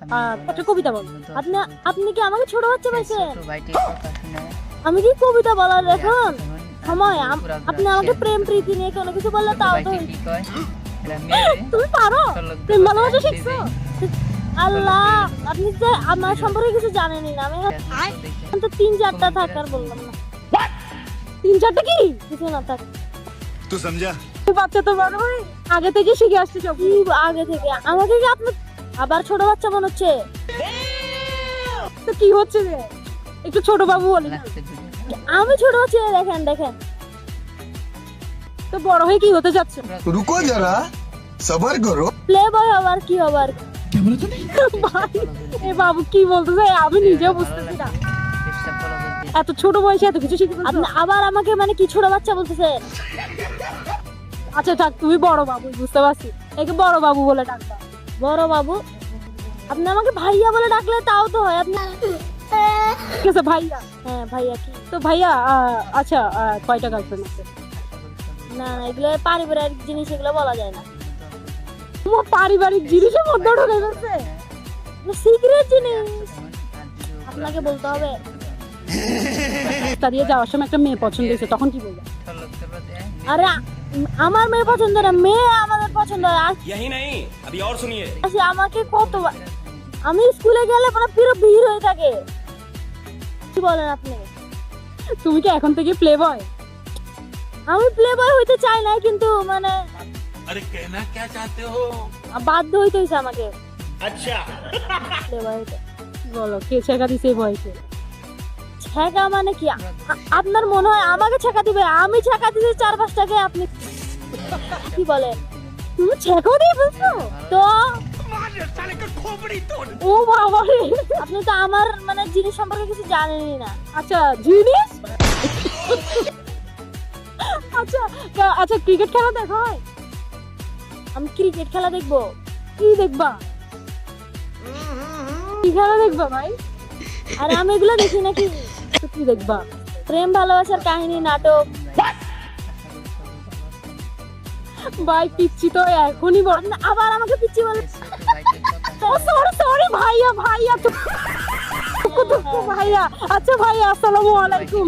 একটা কবিতা বল। আপনি আপনি কি আমাকে ছোট বাচ্চা পাইছেন? আমি কি কবিতা বলার এখন সময়? আপনি আমাকে প্রেম প্রীতি নিয়ে কোনো কিছু বললে তাও তো তুমি পারো? প্রেম ভালোবাসা শিখছো? আল্লাহ, আপনি যে আমার সম্পর্কে কিছু জানেনই না। আমি তো 3-4টা থাকার বললাম না। 3-4টা কি কিছু না থাক। तू समझा? বাচ্চা তো বড় হয় আগে থেকে শিখে আসছে সব। আগে থেকে আমাকে কি আপনি আবার ছোট বাচ্চা মনে হচ্ছে? তো কি হচ্ছে রে? একটু ছোট বাবু বলি। আমি ছোট বাচ্চা, দেখেন দেখেন তো বড় হয়ে কি হতে যাচ্ছে? रुको जरा सबर करो। প্লে বয় আবার কি আবার এ বাবু কি বলতেছে আমি নিজেও বুঝতেছি না। এত ছোট বয়সে এত কিছু শিখে আপনি আবার আমাকে মানে কি ছোট বাচ্চা বলতেছেন? আচ্ছা থাক, তুমি বড় বাবু, বুঝতে পারছি। একে বড় বাবু বলে ডাকবা। বড় বাবু? আপনি আমাকে ভাইয়া বলে ডাকলে তাও তো হয়। আপনি ঠিক আছে ভাইয়া। হ্যাঁ ভাইয়া। কি তো ভাইয়া? আচ্ছা কয়টা গার্লফ্রেন্ড আছে? না না, এগুলো পারিবারিক জিনিস, এগুলো বলা যায় না। তোমার পারিবারিক জিনিসের মধ্যে ঢুকে গেছে, সিক্রেট জিনিস আপনাকে বলতে হবে। তাড়িয়ে যাওয়ার সময় একটা মেয়ে পছন্দ হয়েছে, তখন কি বলবো? আরে আমার মেয়ে পছন্দ না, মেয়ে আমাদের পছন্দ। यही नहीं, अभी और सुनिए। আচ্ছা আমাকে কতবার আমি স্কুলে গেলে পুরো ভিড় হয়ে থাকে। কি বলেন আপনি? তুমি কি এখন থেকে প্লে বয়? আমি প্লে বয় হইতে চাই না, কিন্তু মানে अरे कहना क्या चाहते हो? বাধ্য হইতে হইছে আমাকে अच्छा প্লে বয় হইতে। বলো কে ছেকা দিছে এই বয়সে? ছেকা মানে কি? আপনার মনে হয় আমাকে ছেকা দিবে? আমি ছেকা দিছি 4-5টাকে, আপনি কি বলেন? তুমি ছেকাও দিয়ে ফেলছো তো? ও বাবা রে, আপনি তো আমার মানে জিনিস সম্পর্কে কিছু জানেনই না। আচ্ছা জিনিস আচ্ছা আচ্ছা ক্রিকেট খেলা দেখা হয়? আমি ক্রিকেট খেলা দেখবো? কি দেখবা? কি খেলা দেখবা ভাই? আরে আমি এগুলো দেখি নাকি? কি দেখবা? প্রেম ভালোবাসার কাহিনী, নাটক। ভাই পিচ্ছি তো এখনই বল। আবার আমাকে পিচ্ছি বলে? সরি সরি ভাইয়া, ভাইয়া তো ভাইয়া। আচ্ছা ভাইয়া, আসসালামু আলাইকুম।